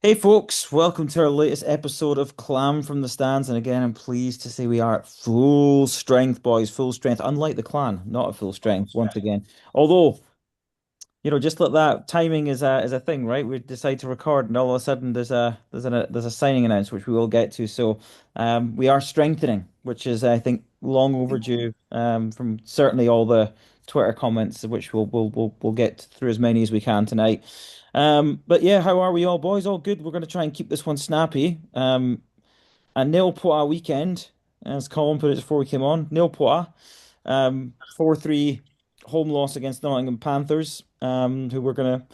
Hey folks, welcome to our latest episode of Clam from the Stands. And again, I'm pleased to say we are at full strength, boys, full strength. Unlike the clan, not at full strength once again. Although, just like that, timing is a thing, right? We decide to record, and all of a sudden there's a signing announcement, which we will get to. So, we are strengthening, which is I think long overdue. From certainly all the Twitter comments, which we'll get through as many as we can tonight. But yeah, how are we all, boys? All good. We're going to try and keep this one snappy. A nil Poa weekend, as Colin put it before we came on. Nil Poa. 4-3 home loss against Nottingham Panthers, who we're going to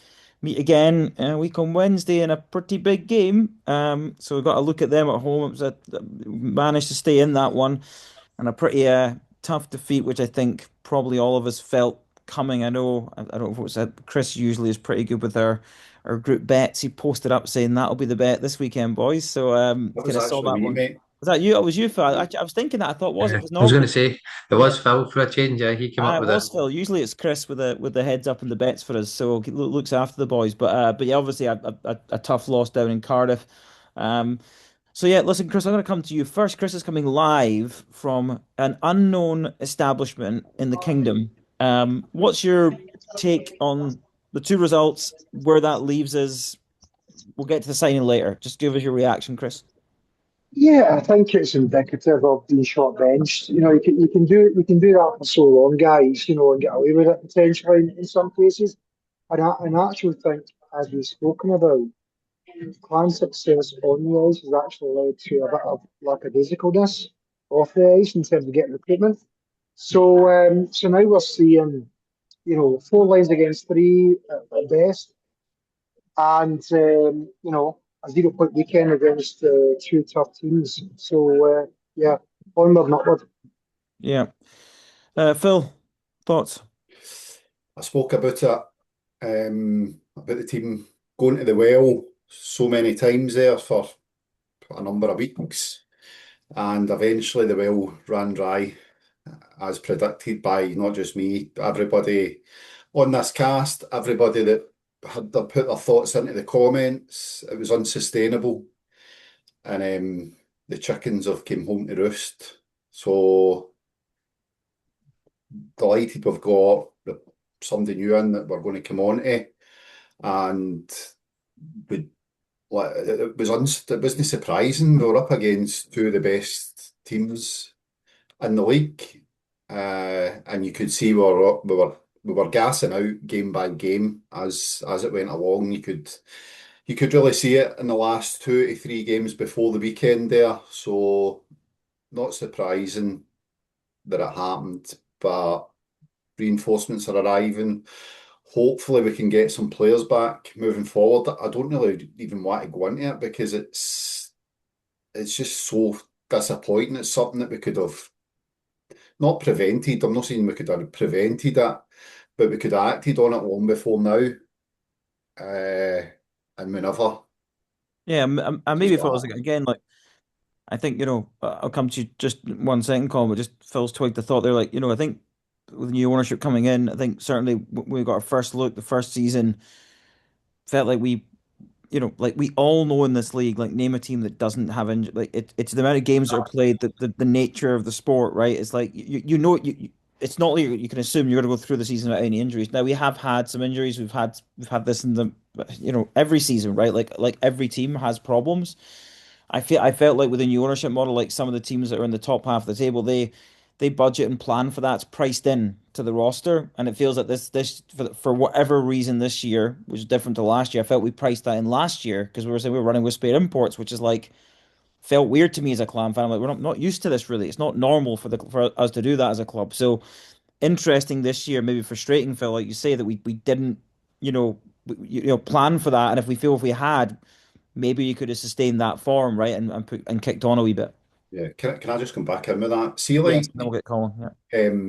meet again a week on Wednesday in a pretty big game. So we've got to look at them at home. It was managed to stay in that one and a pretty tough defeat, which I think probably all of us felt coming. I don't know if it was Chris usually is pretty good with our group bets. He posted up saying that'll be the bet this weekend, boys. So That kind was of saw actually that me, one. mate. Was that you? It was you, Phil. I was thinking that. I thought was it Yeah, because I was going normally, to say it yeah. was Phil for a change. Yeah, he came up It with it. was Phil. Usually it's Chris with the heads up and the bets for us, so he looks after the boys. But yeah, obviously a tough loss down in Cardiff. Um, so yeah, listen, Chris, I'm going to come to you first. Chris is coming live from an unknown establishment in the kingdom. What's your take on the two results, where that leaves us? We'll get to the signing later. Just give us your reaction, Chris. Yeah, I think it's indicative of being short benched. You can do that for so long, guys. And get away with it potentially in some cases. And I actually think, as we've spoken about, Clan's success on the ice has actually led to a bit of lackadaisicalness off the ice in terms of getting recruitment. So now we're seeing, four lines against three at best, and a 0 point weekend against two tough teams. So yeah, onward and upward. Yeah. Phil, thoughts? I spoke about the team going to the well so many times there for a number of weeks, and eventually the well ran dry, as predicted by not just me, everybody on this cast, everybody that had put their thoughts into the comments. It was unsustainable, and the chickens have came home to roost. So delighted we've got somebody new in that we're going to come on to, and we, like, it wasn't surprising. We were up against two of the best teams in the league, and you could see we were gassing out game by game as it went along. You could really see it in the last 2 to 3 games before the weekend there. So not surprising that it happened, but reinforcements are arriving. Hopefully, we can get some players back moving forward. I don't really even want to go into it because it's just so disappointing. It's something that we could have not prevented. I'm not saying we could have prevented it, but we could have acted on it long before now. And we never. Yeah, and Just maybe if I what was again like I think I'll come to you just 1 second, Colin, but just Phil's twigged the thought there. Like I think with new ownership coming in, I think certainly we got our first look. The first season felt like like we all know in this league, like name a team that doesn't have injury. Like it's the amount of games that are played, the nature of the sport, right? It's like it's not like you can assume you're going to go through the season without any injuries. Now we have had some injuries. We've had this in the every season, right? Like every team has problems. I felt like with the new ownership model, like some of the teams that are in the top half of the table, they budget and plan for that. It's priced in to the roster, and it feels like this for whatever reason this year, which is different to last year. I felt we priced that in last year because we were saying we were running with spare imports, which is like felt weird to me as a Clan fan. I'm like we're not used to this really. It's not normal for us to do that as a club. So interesting this year, maybe frustrating, Phil, like you say that we didn't you know plan for that, and if we had, maybe you could have sustained that form, right, and kicked on a wee bit. Yeah, can I just come back in with that? See, Yes, like, and then we'll get Colin. Yeah.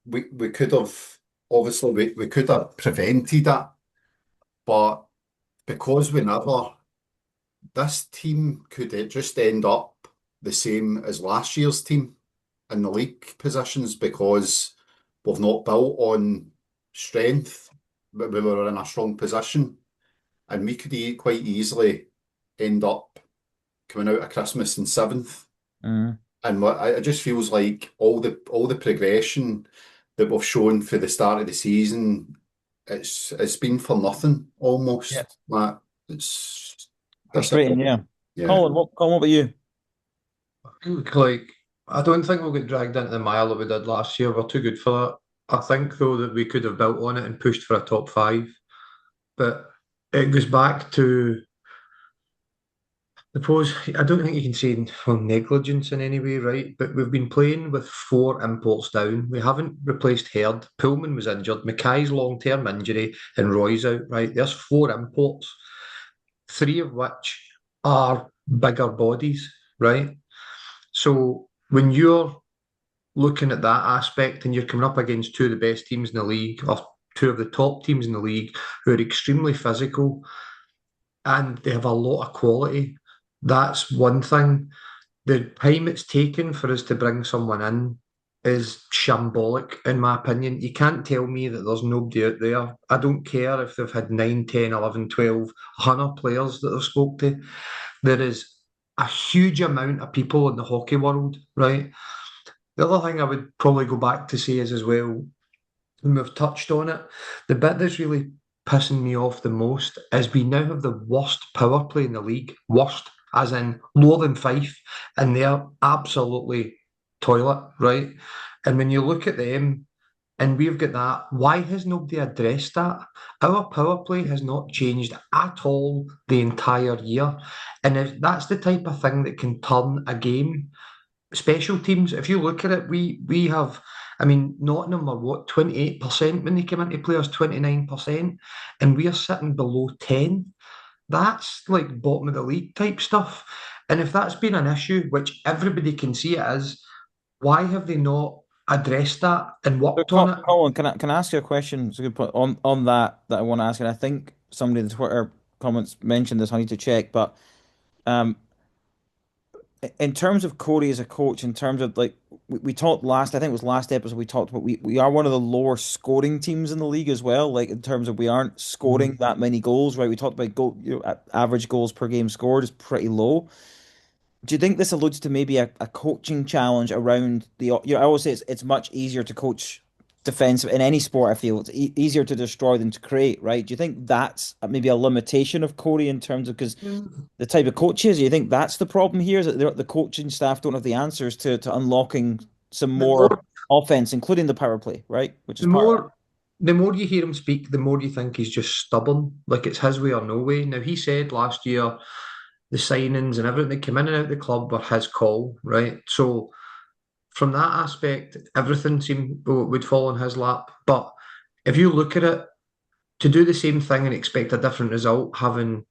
we could have, obviously we could have prevented it, but because we never, this team could just end up the same as last year's team in the league positions because we've not built on strength, but we were in a strong position. and we could quite easily end up coming out of Christmas in seventh. Mm. And it just feels like all the progression that we've shown for the start of the season, it's been for nothing Yeah. almost. Like it's Frustrating, disappointing. yeah. Yeah. Colin, what about you? Like, I don't think we'll get dragged into the mire that we did last year. We're too good for that. I think, though, that we could have built on it and pushed for a top five. But it goes back to, I suppose, I don't think you can say negligence in any way, right? But we've been playing with four imports down. We haven't replaced Herd. Pullman was injured. Mackay's long-term injury, and Roy's out, right? There's four imports, three of which are bigger bodies, right? So when you're looking at that aspect and you're coming up against two of the best teams in the league, or two of the top teams in the league, who are extremely physical and they have a lot of quality, that's one thing. The time it's taken for us to bring someone in is shambolic, in my opinion. You can't tell me that there's nobody out there. I don't care if they've had 9, 10, 11, 12, 100 players that they've spoke to. There is a huge amount of people in the hockey world, right? The other thing I would probably go back to say is as well, and we've touched on it, the bit that's really pissing me off the most is we now have the worst power play in the league. Worst, as in lower than Fife, and they're absolutely toilet, right? And when you look at them, and we've got that, why has nobody addressed that? Our power play has not changed at all the entire year. And if that's the type of thing that can turn a game, special teams, if you look at it, we have, I mean, Nottingham are what, 28% when they come into players, 29%, and we are sitting below 10. That's like bottom of the league type stuff. And if that's been an issue, which everybody can see it is, why have they not addressed that and So, worked on it? Colin, can I ask you a question? It's a good point on that I want to ask, and I think somebody in the Twitter comments mentioned this. I need to check, but um, in terms of Cody as a coach, in terms of like we talked last, I think it was last episode we talked about we are one of the lower scoring teams in the league as well. Like in terms of we aren't scoring that many goals, right? We talked about average goals per game scored is pretty low. Do you think this alludes to maybe a coaching challenge around I always say it's much easier to coach defensive in any sport. I feel it's easier to destroy than to create, right? Do you think that's maybe a limitation of Cody in terms of because the type of coaches? Do you think that's the problem here? Is that the coaching staff don't have the answers to unlocking some The more more, offense, including the power play, right? Which is the part of more, the more you hear him speak, the more you think he's just stubborn, like it's his way or no way. Now he said last year the signings and everything that came in and out of the club were his call, right? So from that aspect, everything seemed would fall on his lap. But if you look at it, to do the same thing and expect a different result, having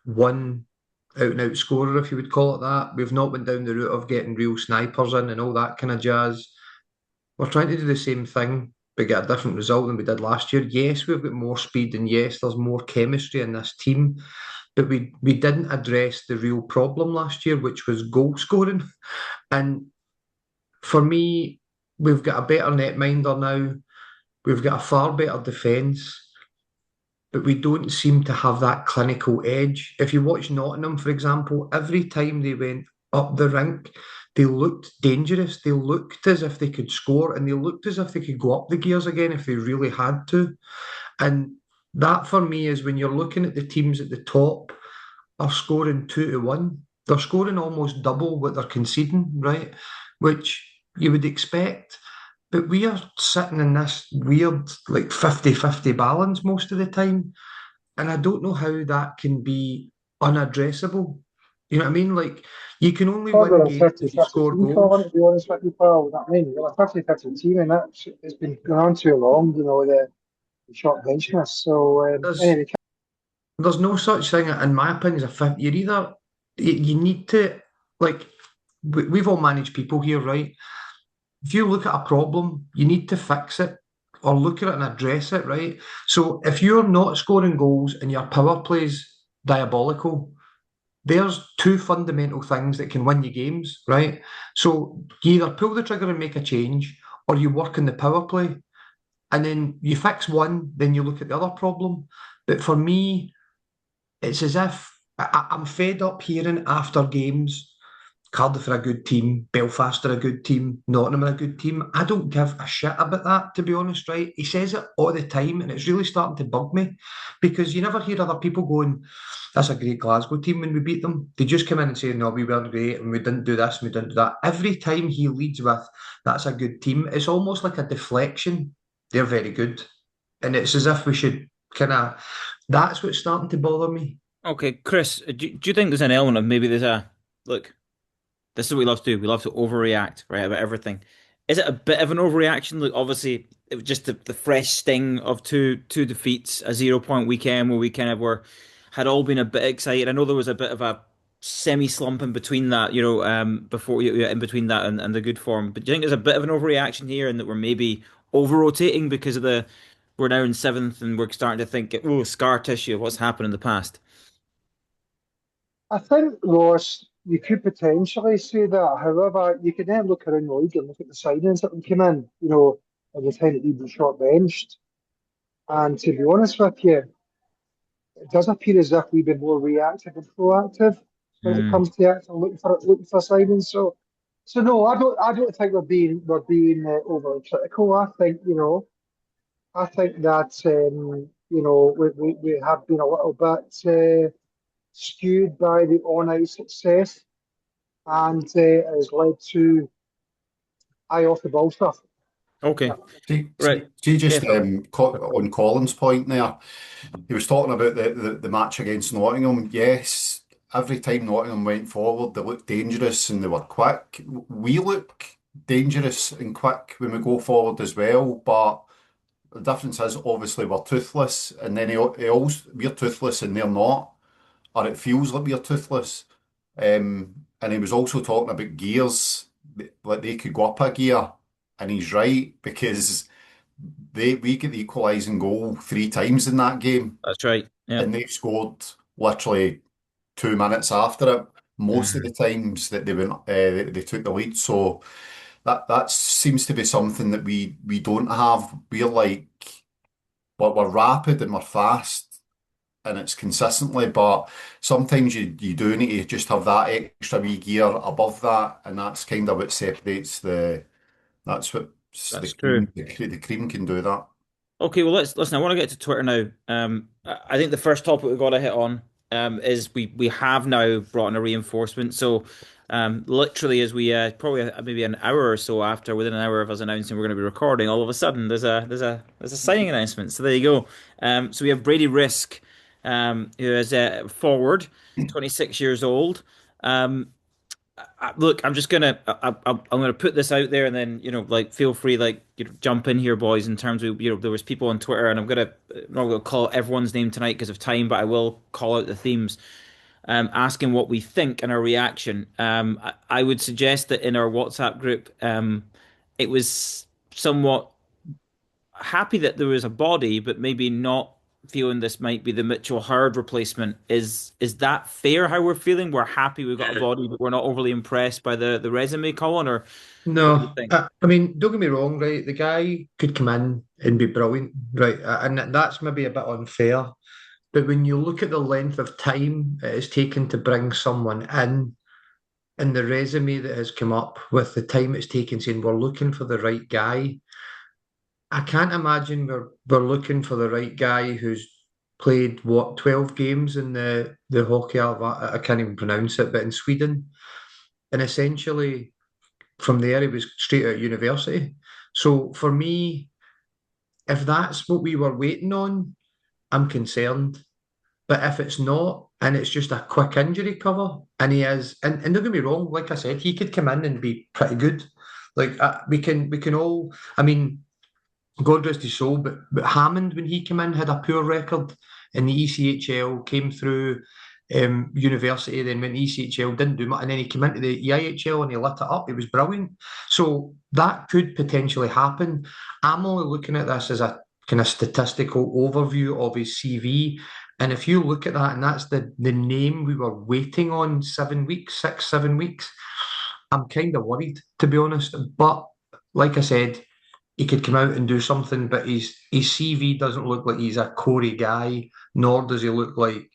one out and out scorer, if you would call it that, we've not went down the route of getting real snipers in and all that kind of jazz. We're trying to do the same thing, but get a different result than we did last year. Yes, we've got more speed, and yes, there's more chemistry in this team, but we didn't address the real problem last year, which was goal scoring. And for me, we've got a better netminder now. We've got a far better defence, but we don't seem to have that clinical edge. If you watch Nottingham, for example, every time they went up the rink, they looked dangerous. They looked as if they could score, and they looked as if they could go up the gears again if they really had to. And that for me is when you're looking at the teams at the top are scoring 2-1. They're scoring almost double what they're conceding, right? Which you would expect. But we are sitting in this weird, like 50-50 balance most of the time. And I don't know how that can be unaddressable. You know what I mean? Like, you can only Thought win we're a games if you 50-50 score team, goals. Colin, to be honest with you, pal. I mean, we're a 50-50 team, and it's been going on too long, the short benchness. So, There's anyway, there's no such thing, in my opinion, as a 50. You're either, you need to, like, we've all managed people here, right? If you look at a problem, you need to fix it or look at it and address it, right? So if you're not scoring goals and your power play's diabolical, there's two fundamental things that can win you games, right? So you either pull the trigger and make a change, or you work in the power play, and then you fix one, then you look at the other problem. But for me, it's as if I'm fed up hearing after games. Cardiff are a good team, Belfast are a good team, Nottingham are a good team. I don't give a shit about that, to be honest, right? He says it all the time, and it's really starting to bug me because you never hear other people going, that's a great Glasgow team when we beat them. They just come in and say, no, we weren't great and we didn't do this and we didn't do that. Every time he leads with, that's a good team, it's almost like a deflection. They're very good. And it's as if we should kind of, that's what's starting to bother me. Okay, Chris, do you think there's an element of maybe there's a look? This is what we love to do. We love to overreact, right, about everything. Is it a bit of an overreaction? Like, obviously, it was just the fresh sting of two defeats, a 0 point weekend where we kind of were had all been a bit excited. I know there was a bit of a semi slump in between that, before in between that and the good form. But do you think there's a bit of an overreaction here, and that we're maybe over rotating because of the we're now in seventh and we're starting to think, oh, scar tissue, what's happened in the past? I think, Ross, you could potentially say that. However, you can then look around the league and look at the signings that have come in, at the time that we've been short benched. And to be honest with you, it does appear as if we've been more reactive and proactive when it Mm, comes to actually looking for signings. So no, I don't think we're being overly critical. I think that we have been a little bit skewed by the on ice success, and has led to eye off the ball stuff. okay, Yeah. right. See, Yeah. just on Colin's point there, he was talking about the match against Nottingham. Yes, every time Nottingham went forward, they looked dangerous and they were quick. We look dangerous and quick when we go forward as well, but the difference is obviously we're toothless, and then he also, we're toothless and they're not, or it feels like we're toothless. And he was also talking about gears, like they could go up a gear, and he's right because we get the equalising goal 3 times in that game, That's right. Yeah. and they scored literally 2 minutes after it. Most of the Mhm. times that they went, they took the lead. So that seems to be something that we don't have. We're like, we're rapid and we're fast, and it's consistently, but sometimes you do need to just have that extra wee gear above that, and that's kind of what separates that's what the That's true. cream the cream can do that. Okay, well, let's listen. I want to get to Twitter now. I think the first topic we've got to hit on is we have now brought in a reinforcement. So, literally, as we probably maybe an hour or so after, within an hour of us announcing we're going to be recording, all of a sudden there's a signing announcement. So there you go. So we have Brady Risk, who is a forward, 26 years old. Um, look, I'm just gonna I'm gonna put this out there, and then like feel free, like jump in here, boys. In terms of there was people on Twitter, and I'm not gonna call everyone's name tonight because of time, but I will call out the themes. Asking what we think and our reaction. I would suggest that in our WhatsApp group, it was somewhat happy that there was a body, but maybe not feeling this might be the Mitchell Hurd replacement. Is that fair? How we're feeling? We're happy we've got a body, but we're not overly impressed by the resume, Colin. Or what do you No, think? I mean, don't get me wrong, right? The guy could come in and be brilliant, right? And that's maybe a bit unfair. But when you look at the length of time it has taken to bring someone in and the resume that has come up with the time it's taken saying we're looking for the right guy, I can't imagine we're looking for the right guy who's played what 12 games in the hockey. I can't even pronounce it, but in Sweden, and essentially from there he was straight out of university. So for me, if that's what we were waiting on, I'm concerned. But if it's not, and it's just a quick injury cover, and he is, and don't get me wrong, like I said, he could come in and be pretty good. Like we can all. I mean, God rest his soul, but Hammond, when he came in, had a poor record in the ECHL, came through university, then went to ECHL, didn't do much, and then he came into the EIHL and he lit it up. It was brilliant. So that could potentially happen. I'm only looking at this as a kind of statistical overview of his CV. And if you look at that, and that's the name we were waiting on 7 weeks, 6, 7 weeks, I'm kind of worried, to be honest. But like I said, he could come out and do something, but his CV doesn't look like he's a Corey guy, nor does he look like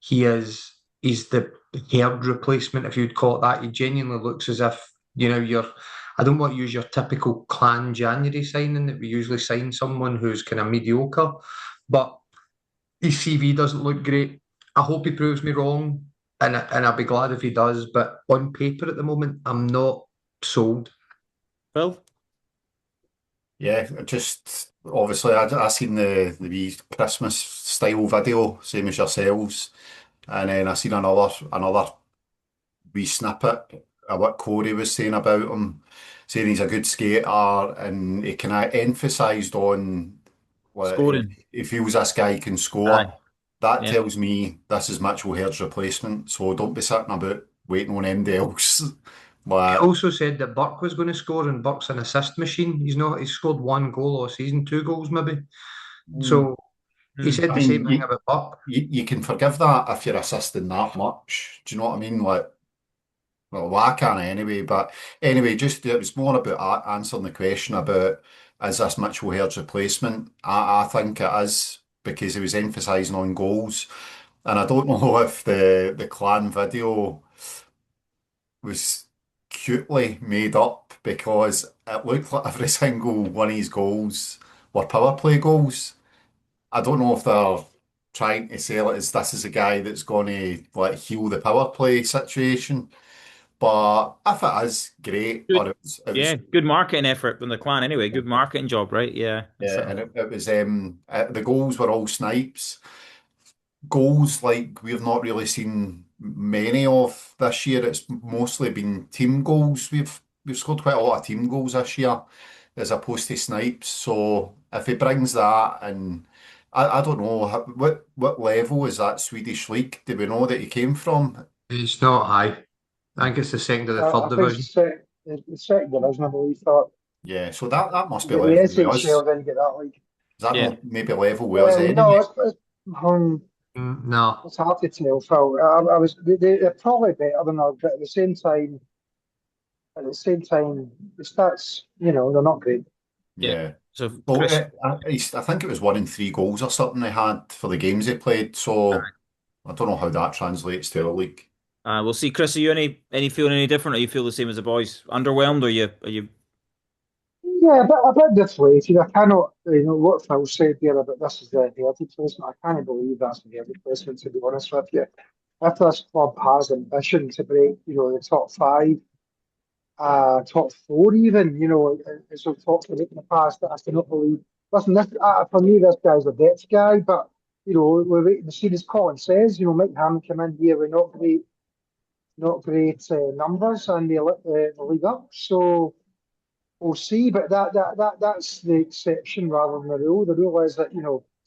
he's the Herd replacement, if you'd call it that. He genuinely looks as if, you're I don't want to use your typical Clan January signing that we usually sign someone who's kind of mediocre, but his CV doesn't look great. I hope he proves me wrong, and I'll be glad if he does. But on paper at the moment, I'm not sold. Phil? Yeah, just obviously I seen the wee Christmas style video, same as yourselves, and then I seen another wee snippet of what Corey was saying about him, saying he's a good skater, and he kind of emphasised on what Scoring. he feels this guy can Aye. score. That Yeah. tells me this is Mitchell Haird's replacement. So don't be sitting about waiting on anybody else. He But also said that Burke was going to score, and Burke's an assist machine. He's not. He's scored one goal all season, two goals maybe. Mm. So he Hmm. said I the same mean, thing about Burke. you can forgive that if you're assisting that much. Do you know what I mean? Like, well, I can't anyway. But anyway, just it was more about answering the question about is this Mitchell Haird's replacement? I think it is because he was emphasising on goals, and I don't know if the clan video was cutely made up because it looked like every single one of his goals were power play goals. I don't know if they're trying to sell it as this is a guy that's going to like heal the power play situation. But if it is, great. Good. Or it Yeah, was, good marketing effort from the clan anyway. Good marketing job, right? Yeah. yeah, and it was. The goals were all snipes. Goals like we've not really seen many of this year. It's mostly been team goals. We've scored quite a lot of team goals this year, as opposed to snipes. So if he brings that, and I don't know what level is that Swedish league? Do we know that he came from? It's not high. I think it's the second or the I third think it's division. the second division, I believe. Thought Yeah, so that must be the level with SHL us. didn't get that league. Is that Yeah. not maybe level with us No, anyway? No. it's hard to tell, Phil. I was they're probably better than us, but at the same time, the stats, they're not great. Yeah. Yeah. So Well, Chris, I think it was 1 in 3 goals or something they had for the games they played. So I don't know how that translates to a league. we'll see. Chris, are you any feeling any different, or you feel the same as the boys? Underwhelmed, or you? Yeah, a bit deflated. I cannot, what Phil said there about this is the heritage placement. I can't believe that's the heritage placement, to be honest with you. If this club has ambition to break, the top five, top four, even, as we've talked about in the past, I cannot believe. Listen, for me, this guy's a depth guy, but, we're waiting to see, as Colin says, Mike Hammond come in here with not great numbers, and they lit the league up. So, we'll see, but that's the exception rather than the rule. The rule is that,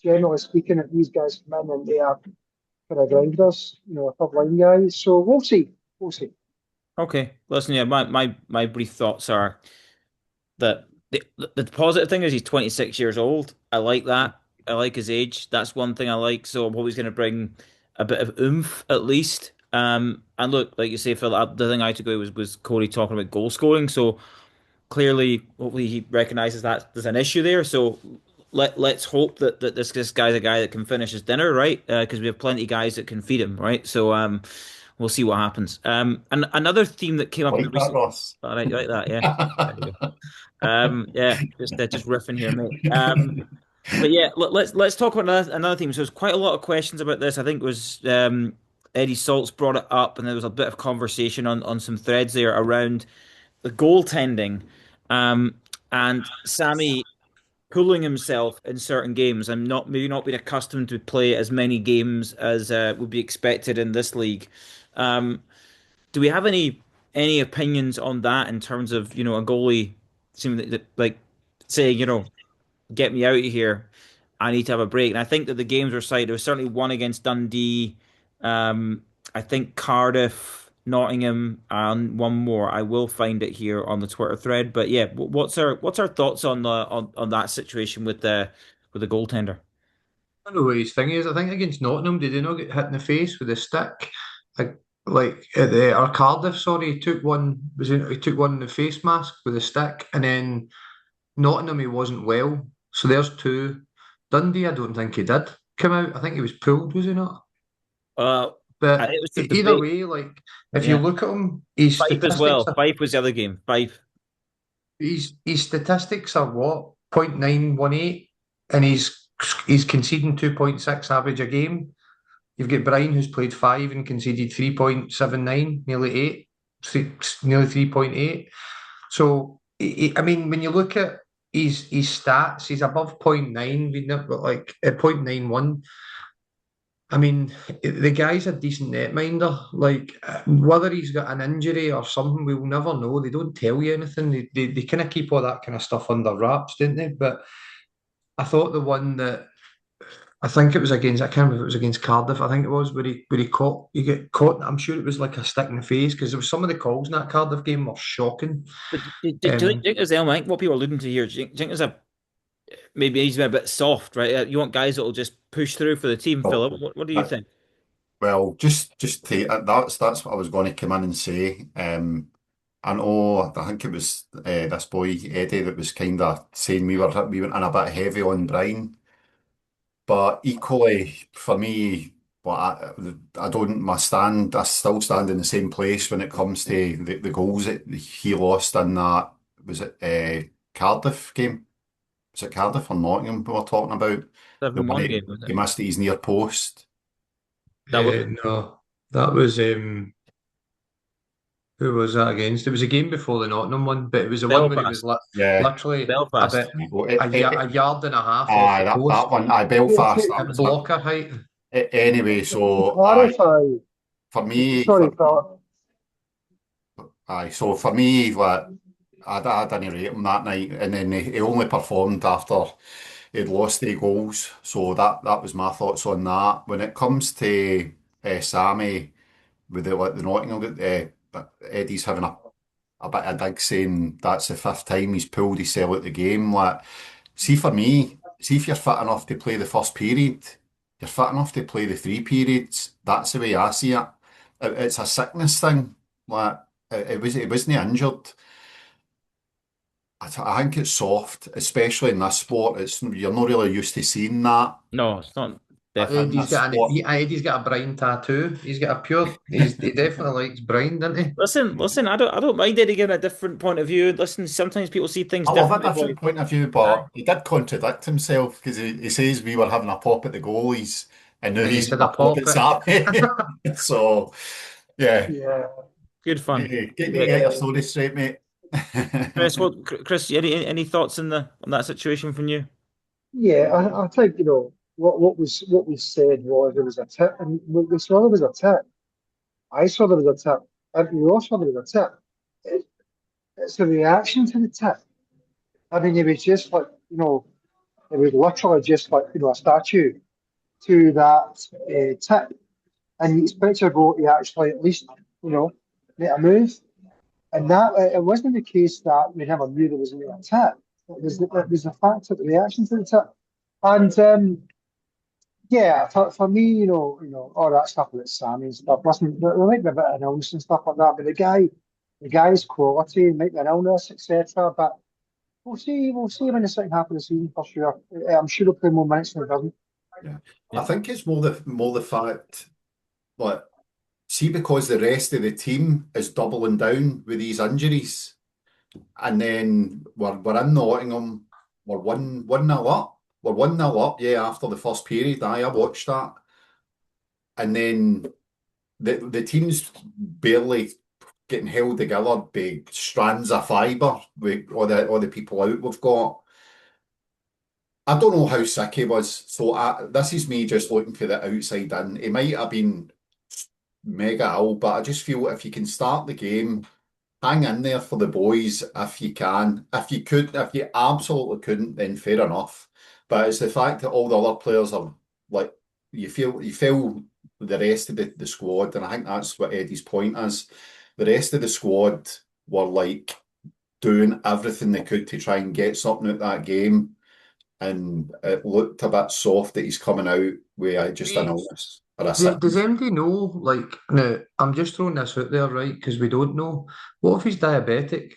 generally speaking, that these guys come in and they are kind of grinders, third line guys. So we'll see. We'll see. Okay. Listen, yeah, my brief thoughts are that the positive thing is he's 26 years old. I like that. I like his age. That's one thing I like. So I'm always going to bring a bit of oomph at least. And look, like you say, Phil, the thing I took away was Corey talking about goal scoring. So clearly, hopefully, he recognizes that there's an issue there. So let's hope that this guy's a guy that can finish his dinner, right? Because we have plenty of guys that can feed him, right? So we'll see what happens. And another theme that came up in the Like that, recent. Ross. All right, you like that, yeah. There you go. Yeah, just riffing here, mate. But yeah, let's talk about another theme. So there's quite a lot of questions about this. I think it was Eddie Salt's brought it up, and there was a bit of conversation on some threads there around the goaltending, um, and Sami pulling himself in certain games and not maybe not being accustomed to play as many games as would be expected in this league. Um, do we have any opinions on that in terms of a goalie seeming that like saying get me out of here. I need to have a break. And I think that the games were cited. There was certainly one against Dundee. I think Cardiff, Nottingham, and one more. I will find it here on the Twitter thread. But yeah, what's our thoughts on the on that situation with the goaltender? I don't know what his thing is. I think against Nottingham, did he not get hit in the face with a stick? Like at or Cardiff, sorry, he took one. He took one in the face mask with a stick, and then Nottingham he wasn't well. So there's two. Dundee, I don't think he did come out. I think he was pulled, was he not? Uh, But it was the either debate. way, like if you Yeah. look at him, his Fife as statistics well. Fife was the other game. Fife. his statistics are what 0.918, and he's conceding 2.6 average a game. You've got Brian who's played five and conceded 3.79, nearly eight, nearly 3.8. So I mean, when you look at his stats, he's above zero point 0.9, we never like at 0.91. I mean, the guy's a decent netminder. Like, whether he's got an injury or something, we'll never know. They don't tell you anything. They kind of keep all that kind of stuff under wraps, didn't they? But I thought the one that I think it was against, I can't remember if it was against Cardiff, I think it was, where he caught, you get caught. I'm sure it was like a stick in the face because there was some of the calls in that Cardiff game were shocking. But do you Um, think there's element? What people are alluding to here? Do you think there's a maybe he's been a bit soft, right? You want guys that will just push through for the team, Well, Philip. What do you that, think? well, just to, that's what I was going to come in and say. I know, I think it was this boy Eddie that was kind of saying we went in a bit heavy on Brian, but equally for me, well, I don't my stand. I still stand in the same place when it comes to the goals that he lost in that. Was it Cardiff game? Was it Cardiff or Nottingham we were talking about? The Seven one one game, was he it? missed at his near post. That was no, that was who was that against? It was a game before the Nottingham one, but it was the one where he was Belfast. Yeah. literally Belfast. Well, a yard and a half off aye, the that post one, aye, Yeah, Belfast, to, that at was my, blocker height. anyway, to so, aye, clarify, for me, sorry, Philip. aye, so for me, like, I didn't rate him that night, and then he only performed after he'd lost 8 goals, so that was my thoughts on that. When it comes to Sami, with the Nottingham, Eddie's having a bit of dig saying that's the fifth time he's pulled his cell out the game, like, see for me, see if you're fit enough to play the first period, you're fit enough to play the 3 periods. That's the way I see it. It's a sickness thing. Like it wasn't injured. I think it's soft, especially in this sport. It's you're not really used to seeing that No, it's not in definitely. this sport. Eddie's got a Brian tattoo. He's got a pure. He definitely likes Brian, doesn't he? Listen. I don't mind Eddie giving a different point of view. Listen, sometimes people see things I love a differently, boy. different point of view, Aye. but he did contradict himself because he says we were having a pop at the goalies and now And he's he's had having a a pop at pop at. Saturday. So, yeah, Yeah, Good get fun. to get Yeah. your story straight, mate. Chris, any thoughts on that situation from you? yeah. I think what was said was there was a tip, and we saw there was a tip. I saw there was a tip, and we all saw there was a tip. It, it's a reaction to the tip. I mean, it was just like it was literally just like a statue to that tip, and you expect your goal to actually at least make a move. And that it wasn't the case that we never knew there was going to be a tip. It was the fact of the reaction to the tip. And yeah, for me, all that stuff with Sammy and stuff. Listen, there might be a bit of illness and stuff like that, but the guy's quality might be an illness, etc. But we'll see when the second half of the season for sure. I'm sure he'll play more minutes than he doesn't. Yeah. I Yeah. think it's more the fact, like, see, because the rest of the team is doubling down with these injuries, and then we're in Nottingham, we're one nil up. We're 1-0 up, yeah, after the first period. Aye, I watched that. And then the team's barely getting held together by strands of fibre with all the people out we've got. I don't know how sick he was. So this is me just looking for the outside in. He might have been mega ill, but I just feel if you can start the game, hang in there for the boys if you can. If you absolutely couldn't, then fair enough. But it's the fact that all the other players are like you feel the rest of the squad, and I think that's what Eddie's point is. The rest of the squad were like doing everything they could to try and get something out of that game, and it looked a bit soft that he's coming out with just an illness or a Does sickness. MD know? Like, now, I'm just throwing this out there, right? Because we don't know. What if he's diabetic?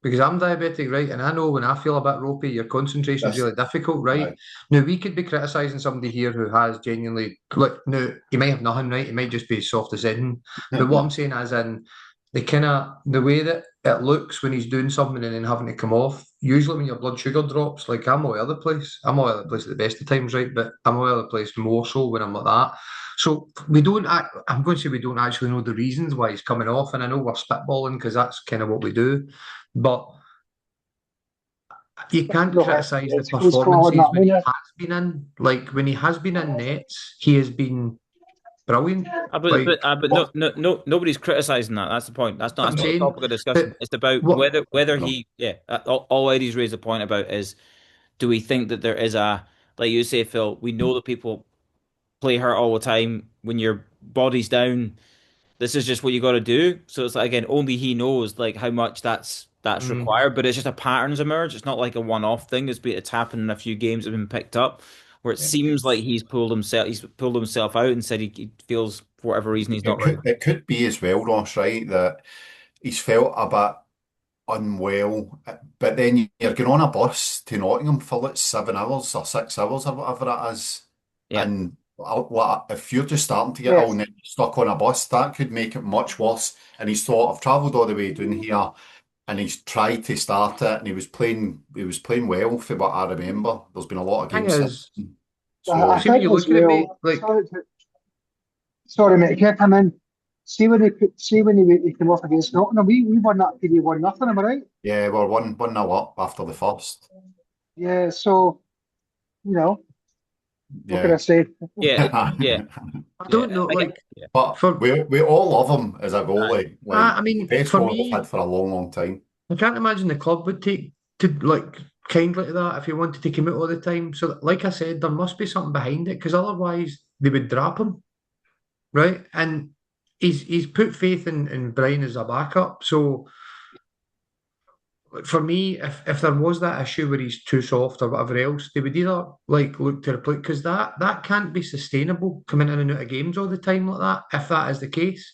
because I'm diabetic, right? And I know when I feel a bit ropey, your concentration is This, really difficult, right? aye. Now, we could be criticising somebody here who has genuinely, like, no, he might have nothing, right? He might just be soft as anything. But what I'm saying is in the way that it looks when he's doing something and then having to come off, usually when your blood sugar drops, like I'm all over the place. I'm all over the place at the best of times, right? But I'm all over the place more so when I'm like that. So we don't. I'm going to say we don't actually know the reasons why he's coming off, and I know we're spitballing because that's kind of what we do. But you can't No, criticise the let's call it performances that. I when mean, he has been in. Like when he has been in nets, he has been brilliant. Like But no, what no, no, nobody's criticizing that. That's the point. I'm That's not the saying. topic of discussion. But It's about what? whether No. he, yeah. All Eddie's raised a point about is, do we think that there is a, like you say, Phil? We know that people play hurt all the time. When your body's down, this is just what you got to do. So it's like again, only he knows like how much that's Mm, required. But it's just a pattern's emerged. It's not like a one-off thing. It's happened in a few games that have been picked up, where it Yeah. seems like he's pulled himself out and said he feels for whatever reason he's not ready. It could be as well, Ross, right, that he's felt a bit unwell, but then you're going on a bus to Nottingham for like 7 hours or 6 hours or whatever it is, Yeah. and if you're just starting to get ill yes, and then you're stuck on a bus, that could make it much worse. And he's thought, I've travelled all the way down here, and he's tried to start it, and he was playing well for what I remember. There's been a lot of thing games since, is, I so see when think you as look at it, mate. well. Like Sorry, mate, can I come in? See when he came off against Nottingham, we won that period 1-0, am I right? yeah, we're one nil up after the first. Yeah, so you know, what can I Yeah. say? Yeah. Yeah. I Yeah. don't know. Again, Like yeah. But for we all love him as a Aye. goalie, I like mean, best for goalie we've had me, for a long, long time. I can't imagine the club would take to like kindly to that if he wanted to come out all the time. So, like I said, there must be something behind it because otherwise they would drop him, right? And he's put faith in Brian as a backup. So, like, for me, if there was that issue where he's too soft or whatever else, they would either like look to replace because that can't be sustainable coming in and out of games all the time like that. If that is the case,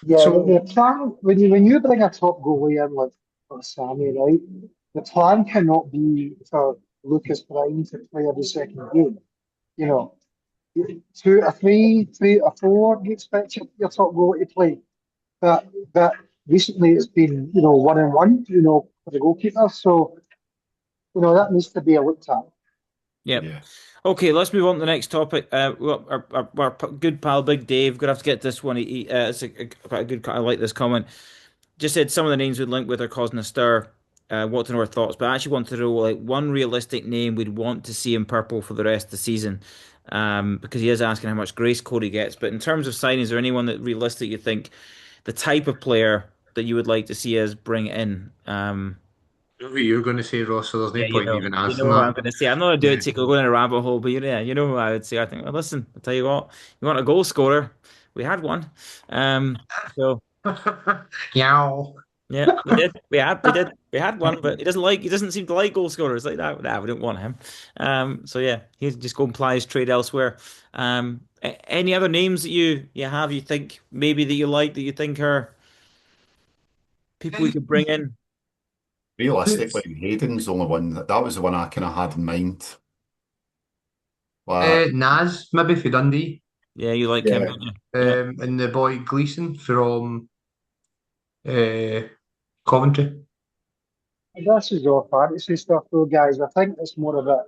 Yeah, so the plan when you bring a top goalie in like for Sami, right? The plan cannot be for Lucas Brine to play every second game. You know, two or three or four, you expect your top goalie to play. But recently it's been, 1-1, for the goalkeeper. So, that needs to be looked at. Yeah. Yeah. Okay, let's move on to the next topic. Well, our good pal Big Dave, gonna have to get this one. It's quite a good. I like this comment. Just said some of the names we'd link with are causing a stir. Want to know our thoughts, but I actually want to know like one realistic name we'd want to see in purple for the rest of the season. Because he is asking how much grace Cody gets. But in terms of signings, is there anyone that realistic you think the type of player that you would like to see us bring in? what you're going to say, Ross. So there's Yeah, no point in even you know asking what that. I'm going to say. I'm not going to do it Yeah. to go in a rabbit hole, but yeah, you know who I would say. I think, well, listen, I'll tell you what, you want a goal scorer? We had one. So Yow. yeah, we had one, but he doesn't seem to like goal scorers like that. Nah, we don't want him. So yeah, he'll just go and ply his trade elsewhere. Any other names that you have, you think maybe that you like that you think are people we could bring in? Realistically, Hayden's the only one that was the one I kind of had in mind. But Naz, maybe for Dundee, Yeah, you like him, yeah, don't you? Yeah. and the boy Gleeson from uh, Coventry. This is all fantasy stuff, though, guys. I think it's more of a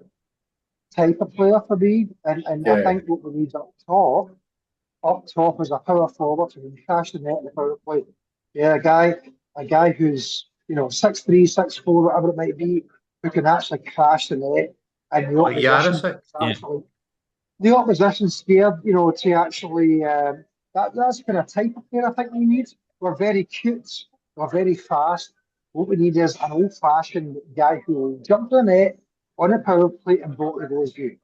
type of player for me. And I yeah, think what we need up top is a power forward who can crash the net in the power play. Yeah, a guy who's 6'3", 6'4", whatever it might be, who can actually crash the net, and the Like opposition Yarisic. is Yeah. actually the opposition scared, to actually that's the kind of type of player I think we need. We're very cute, we're very fast. What we need is an old-fashioned guy who will jump the net on a power play and bolt the goals view.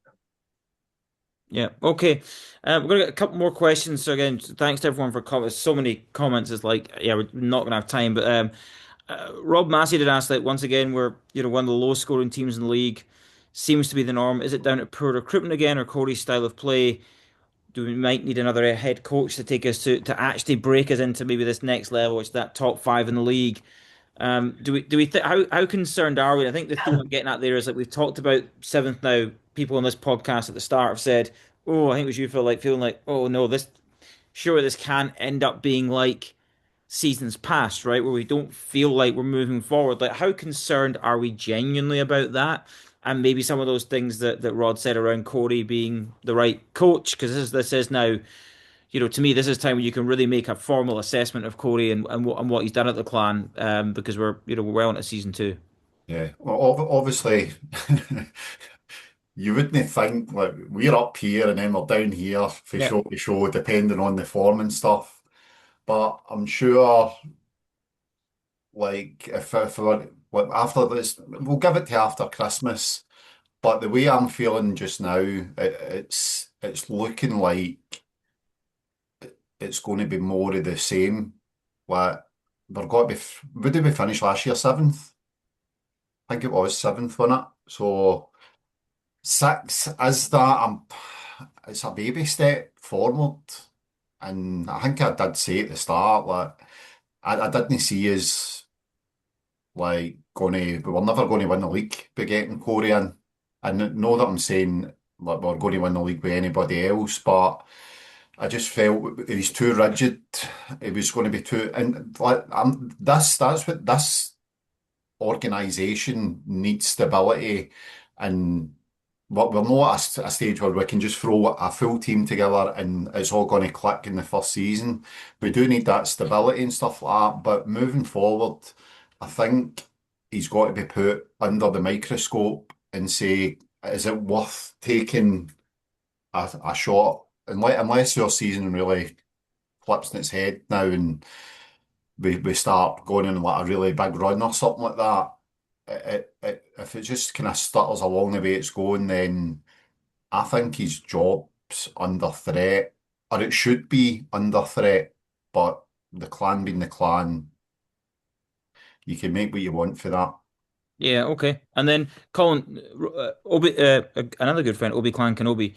Yeah. Okay. We're gonna get a couple more questions. So again, thanks to everyone for comments. So many comments. It's like, yeah, we're not gonna have time. But Rob Massey did ask that once again. We're one of the lowest scoring teams in the league. Seems to be the norm. Is it down to poor recruitment again, or Cody's style of play? Do we might need another head coach to take us to actually break us into maybe this next level, which is that top five in the league? How concerned are we? I think the thing I'm getting at there is like we've talked about seventh now. People on this podcast at the start have said, "Oh, I think it was you feel like feeling like, oh no, this sure this can end up being like seasons past, right? Where we don't feel like we're moving forward. Like, how concerned are we genuinely about that? And maybe some of those things that Rod said around Corey being the right coach, because this is now, to me, this is time when you can really make a formal assessment of Corey and what he's done at the clan, because we're well into season two. Yeah. Well, obviously, you wouldn't think like we're up here and then we're down here for Yeah. show to show, depending on the form and stuff. But I'm sure, like, if we're, like, after this, we'll give it to after Christmas. But the way I'm feeling just now, it's looking like it's going to be more of the same. Like, we're going to be, what did we finish last year? Seventh? I think it was seventh, wasn't it? So six is that it's a baby step forward. And I think I did say at the start, like I didn't see us like we were never going to win the league by getting Corey in. And know that I'm saying like we're going to win the league with anybody else, but I just felt he was too rigid. It was going to be too, and like that's what this organisation needs, stability, and we're not at a stage where we can just throw a full team together and it's all going to click in the first season. We do need that stability and stuff like that. But moving forward, I think he's got to be put under the microscope and say, is it worth taking a shot? Unless your season really flips in its head now and we start going on like a really big run or something like that. If it just kind of stutters along the way it's going, then I think his job's under threat, or it should be under threat. But the clan being the clan, you can make what you want for that. Yeah, okay. And then Colin, another good friend, Obi Clan Kenobi,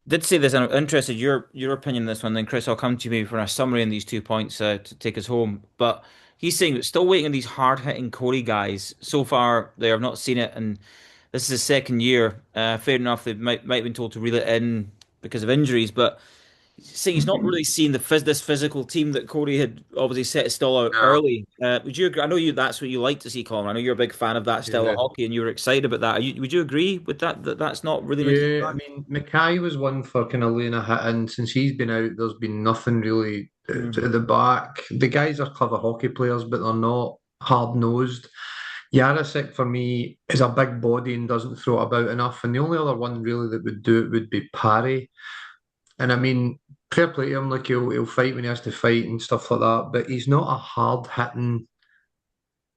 did say this, and I'm interested your opinion on this one. Then Chris, I'll come to you maybe for a summary on these 2 points to take us home. But he's saying that still waiting on these hard hitting Corey guys. So far, they have not seen it, and this is the second year. Fair enough, they might have been told to reel it in because of injuries, but saying he's not really seen this physical team that Corey had obviously set his stall out No. early. Would you agree? I know that's what you like to see, Colin. I know you're a big fan of that style of Yeah. hockey, and you were excited about that. Would you agree with that's not really making Yeah, I impact? mean, Mackay was one for kind of laying a hit in. Since he's been out, there's been nothing really Mm. at the back. The guys are clever hockey players, but they're not hard-nosed. Yarasek, for me, is a big body and doesn't throw it about enough. And the only other one really that would do it would be Parry. And I mean, fair play to him, like he'll fight when he has to fight and stuff like that. But he's not a hard-hitting,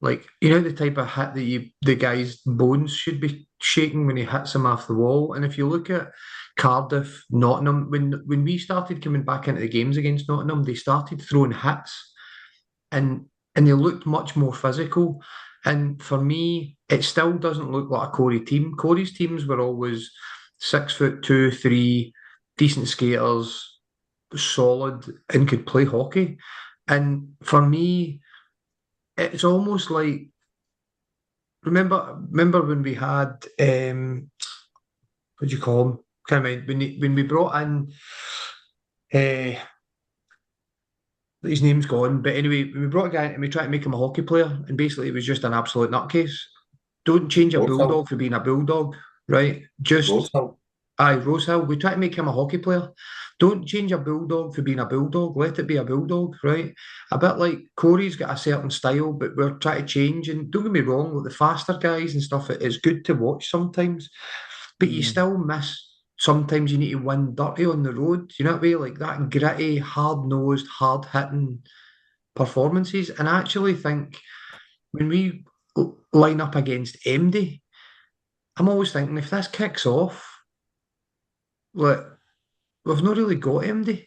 like, the type of hit that the guy's bones should be shaking when he hits him off the wall. And if you look at Cardiff, Nottingham, when we started coming back into the games against Nottingham, they started throwing hits and they looked much more physical. And for me, it still doesn't look like a Corey team. Corey's teams were always 6 foot 2, 3, decent skaters, solid, and could play hockey. And for me, it's almost like remember when we had what do you call him? Can't remember when we brought in uh, his name's gone, but anyway, when we brought a guy in and we tried to make him a hockey player, and basically it was just an absolute nutcase. Don't change a Rosehill, bulldog for being a bulldog, right? Just Rosehill. aye, Rosehill. We try to make him a hockey player. Don't change a bulldog for being a bulldog. Let it be a bulldog, right? A bit like Corey's got a certain style, but we're trying to change. And don't get me wrong, with the faster guys and stuff, it's good to watch sometimes, but you Mm. still miss. Sometimes you need to win dirty on the road. You know what I mean? Like that gritty, hard nosed, hard hitting performances. And I actually think when we line up against MD, I'm always thinking if this kicks off, like we've not really got MD.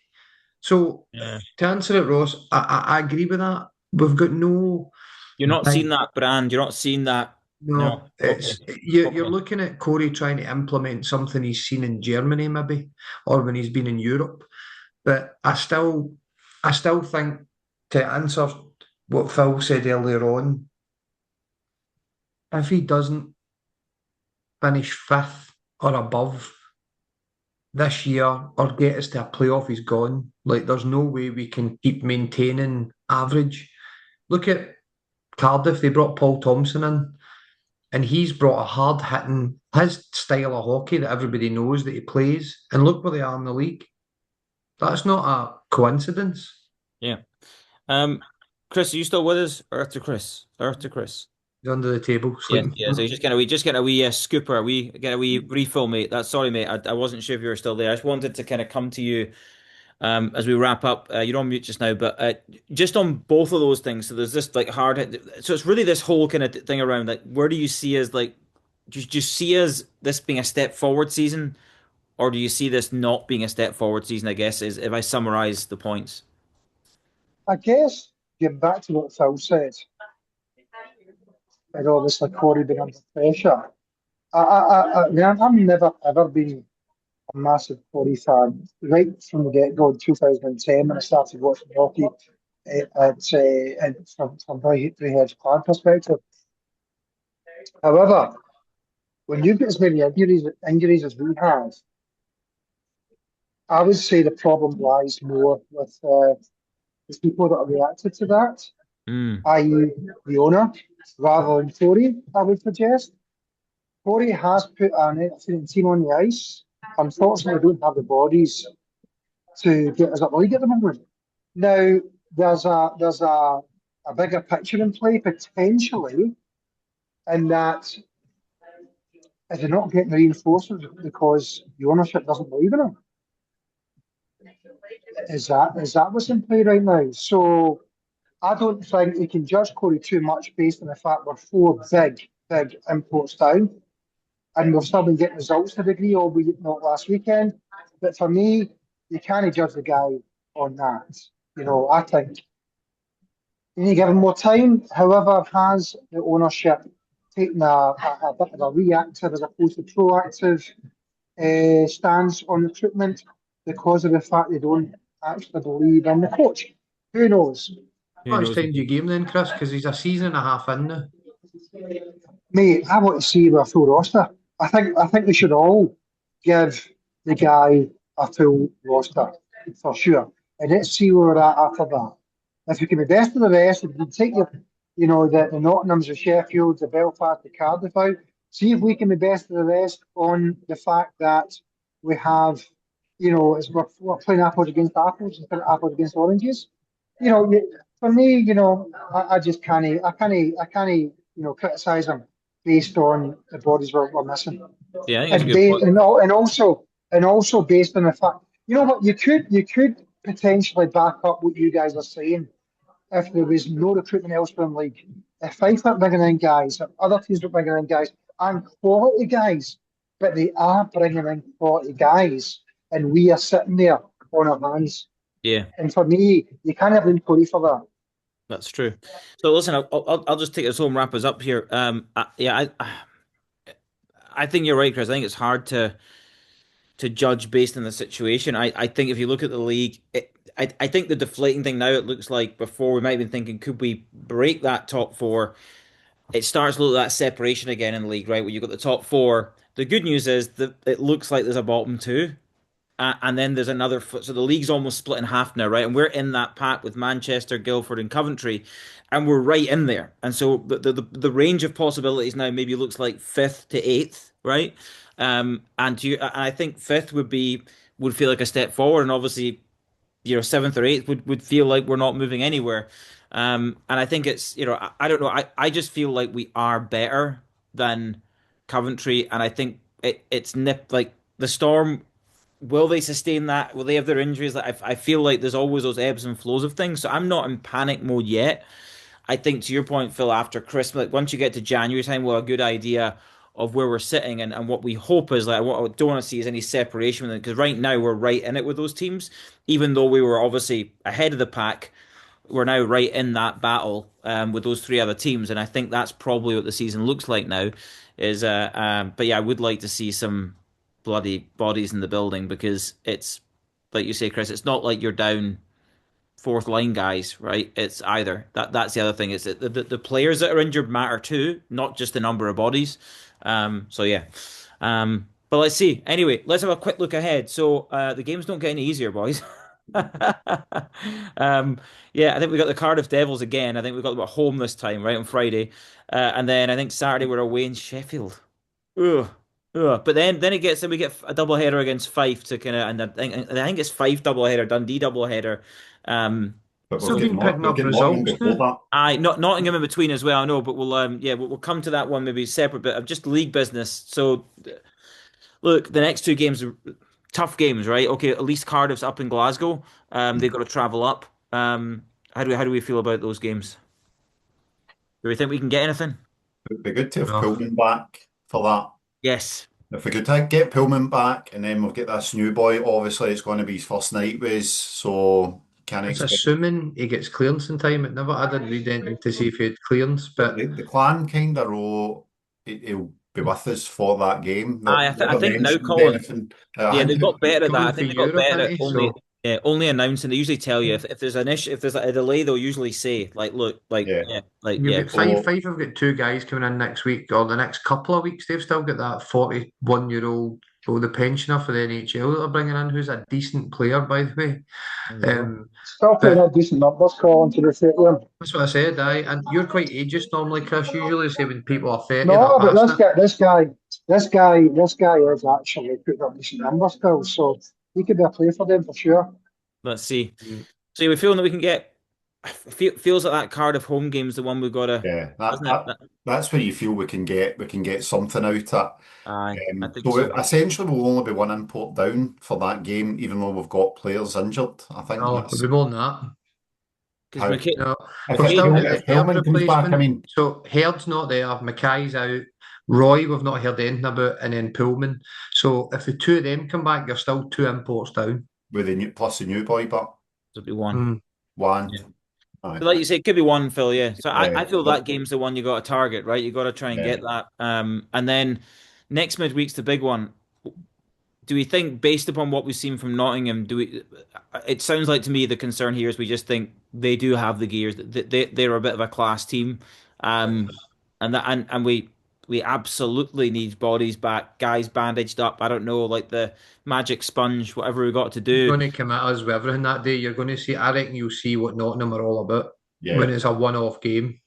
So Yeah. to answer it, Ross, I agree with that. We've got no You're not big, seeing that brand. You're not seeing that. No. no. Okay. It's you're Okay. looking at Corey trying to implement something he's seen in Germany, maybe, or when he's been in Europe. But I still think to answer what Phil said earlier on, if he doesn't finish fifth or above this year or get us to a playoff, he's gone. Like, there's no way we can keep maintaining average. Look at Cardiff, they brought Paul Thompson in, and he's brought a hard hitting, his style of hockey that everybody knows that he plays. And look where they are in the league. That's not a coincidence. Yeah. Um, Chris, are you still with us? Earth to Chris. Earth to Chris. He's under the table Yes, sleeping. yeah. So you just get a wee scooper, we get a wee refill, mate. That's sorry, mate. I wasn't sure if you were still there. I just wanted to kind of come to you as we wrap up. You're on mute just now, but just on both of those things. So there's this like hard hit. So it's really this whole kind of thing around like where do you see as like do you see as this being a step forward season, or do you see this not being a step forward season? I guess is if I summarize the points. I guess, getting back to what Phil said, and obviously Corey being under pressure. I mean, I've never ever been a massive Corey fan. Right from the get go in 2010 when I started watching hockey, from Braehead's Clan perspective. However, when you get as many injuries as we have, I would say the problem lies more with the people that are reacted to that, Mm, i.e., the owner, rather than Corey, I would suggest. Corey has put an excellent team on the ice. Unfortunately, we don't have the bodies to get us up the league at the moment. Now, there's a bigger picture in play potentially, in that if they're not getting reinforcements because the ownership doesn't believe in them, is that what's in play right now? So I don't think you can judge Corey too much based on the fact we're four big imports down, and we've still been getting results to a degree, albeit not last weekend. But for me, you can't judge the guy on that. I think you need to give him more time. However, has the ownership taken a bit of a reactive as opposed to proactive stance on recruitment because of the fact they don't actually believe in the coach? Who knows? who How much knows? time do you give him then, Chris? Because he's a season and a half in now. Mate, I want to see a full roster. I think we should all give the guy a full roster for sure. And let's see where we're at after that. If you can be best of the rest, if you can take the Nottinghams, the Sheffields, the Belfast, the Cardiff out, see if we can be best of the rest on the fact that we have, we're playing apples against apples instead of apples against oranges. For me, I just criticise them based on the bodies we're missing, Yeah, I think that's a and good point. also based on the fact, what you could potentially back up what you guys are saying if there was no recruitment elsewhere in the league. If Fife aren't bringing in guys, if other teams are bringing in guys and quality guys, but they are bringing in quality guys, and we are sitting there on our hands. Yeah. And for me, you can't have Corey for that. That's true. So listen, I'll just take this home, wrap us up here. Yeah, I think you're right, Chris. I think it's hard to judge based on the situation. I think if you look at the league, I think the deflating thing now, it looks like before we might have been thinking, could we break that top four? It starts to look at that separation again in the league, right? Where you've got the top four. The good news is that it looks like there's a bottom two. And then there's another foot. So the league's almost split in half now, right? And we're in that pack with Manchester, Guildford, and Coventry, and we're right in there. And so the range of possibilities now maybe looks like fifth to eighth, right? And I think fifth would feel like a step forward, and obviously, seventh or eighth would feel like we're not moving anywhere. And I think it's I don't know. I just feel like we are better than Coventry, and I think it's nipped like the Storm. Will they sustain that? Will they have their injuries? Like I feel like there's always those ebbs and flows of things. So I'm not in panic mode yet. I think to your point, Phil, after Christmas, like once you get to January time, we'll have a good idea of where we're sitting and what we hope is like what I don't want to see is any separation with it because right now we're right in it with those teams, even though we were obviously ahead of the pack. We're now right in that battle with those three other teams, and I think that's probably what the season looks like now. But yeah, I would like to see some bloody bodies in the building because it's like you say, Chris. It's not like you're down fourth line guys, right? It's either that's the other thing. Is that the players that are injured matter too, not just the number of bodies. So yeah. But let's see. Anyway, let's have a quick look ahead. So the games don't get any easier, boys. Um, yeah, I think we got the Cardiff Devils again. I think we got them at home this time, right on Friday, and then I think Saturday we're away in Sheffield. Ugh. Ugh. But then it gets then we get a double header against Fife to kind of and I think it's Fife double header, Dundee double header. Um, But so We've been picking we'll up get Nottingham results before now. that. I not Nottingham in between as well. I know, but we'll come to that one maybe separate. But of just league business. So look, the next two games are tough games, right? Okay, at least Cardiff's up in Glasgow. They've got to travel up. How do we feel about those games? Do we think we can get anything? It'd be good to have No. Pullman back for that. Yes. If we could get Pullman back and then we'll get this new boy, obviously it's going to be his first night with us, so can't It's expect. assuming he gets clearance in time. It never, I didn't read anything to see if he had clearance, But but the clan kind of wrote he'll be with us for that game. I Never think now, mentioned Colin. anything. Yeah, I they've think got better at that. I coming for think they got Europe, better isn't at he? only So only announcing. They usually tell you if there's an issue, if there's a delay, they'll usually say like, look, like yeah. yeah, like you've yeah. got five. So Five have got two guys coming in next week or the next couple of weeks. They've still got that 41-year-old, oh, the pensioner for the NHL that they're bringing in, who's a decent player, by the way. There you go. Still putting But up decent numbers, Colin, to the fair to him. that's what I said, and you're quite ageist normally, Chris. Usually say when people are 30, they're No, but past it. this guy is actually putting up decent numbers, Phil. So he could be a player for them for sure. Let's see. Mm. So we're feeling that we can get. Feels like that Cardiff home game's the one we've got to, yeah, doesn't it? that's where you feel we can get something out of Aye, it. I think So so. essentially we'll only be one import down for that game, even though we've got players injured. I think No, it'll that's be more than that. Because how No, if we've McKay, still got the If Herd Hillman comes back, I replacement. mean, So Herd's not there. Mackay's out. Roy, we've not heard anything about, and then Pullman. So if the two of them come back, you're still two imports down. with the new plus the new boy, but it'll be one. Mm. one. Yeah. Aye. So like you say, it could be one, Phil. Yeah. So I Yeah, feel that but game's the one you got to target, right? You got to try and yeah, get that. And then next midweek's the big one. Do we think, based upon what we've seen from Nottingham, do we? It sounds like to me the concern here is we just think they do have the gears. They're a bit of a class team, um, and we absolutely need bodies back, guys bandaged up. I don't know, like the magic sponge, whatever we got to He's do. going to come at us with everything that day. You're going to see. I reckon you'll see what Nottingham are all about yeah, when it's a one-off game.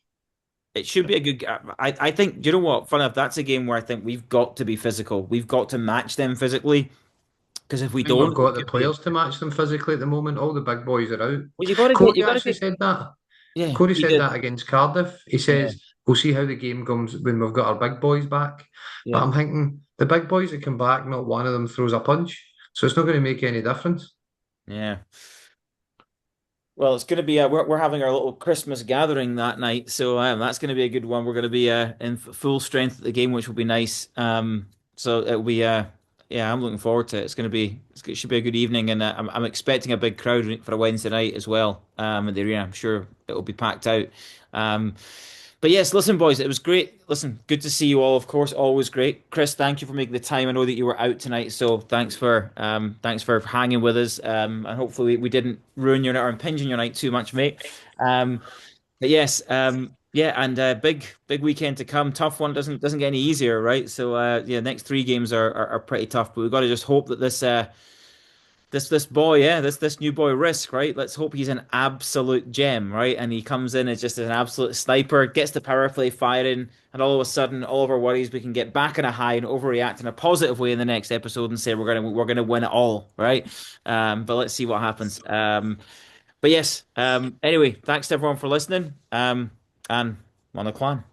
It should be a good. I think. Do you know what? Funny enough, that's a game where I think we've got to be physical. We've got to match them physically. Because if we I think we've don't, it got the could be. players to match them physically at the moment. All the big boys are out. Well, you got to get. You Cody got to actually get. said that. Yeah, Cody he said did. that against Cardiff. He Yeah, says, we'll see how the game comes when we've got our big boys back. But yeah, I'm thinking the big boys that come back, not one of them throws a punch. So it's not going to make any difference. yeah. Well, it's going to be we're having our little Christmas gathering that night, so that's going to be a good one. We're going to be in full strength at the game, which will be nice. So it'll be yeah, I'm looking forward to it. It should be a good evening, and I'm expecting a big crowd for a Wednesday night as well. At the arena, I'm sure it'll be packed out. Um, But yes, listen, boys, it was great. Listen, good to see you all, of course, always great. Chris, thank you for making the time. I know that you were out tonight, so thanks for hanging with us. And hopefully we didn't ruin your night or impinge on your night too much, mate. But yes, yeah, and big weekend to come. Tough one doesn't get any easier, right? So yeah, next three games are pretty tough, but we've got to just hope that this boy, yeah, this new boy Risk, right? Let's hope he's an absolute gem, right? And he comes in as just an absolute sniper, gets the power play firing, and all of a sudden, all of our worries, we can get back on a high and overreact in a positive way in the next episode and say we're gonna win it all, right? But let's see what happens. But yes, anyway, thanks to everyone for listening. And Mon The Clan.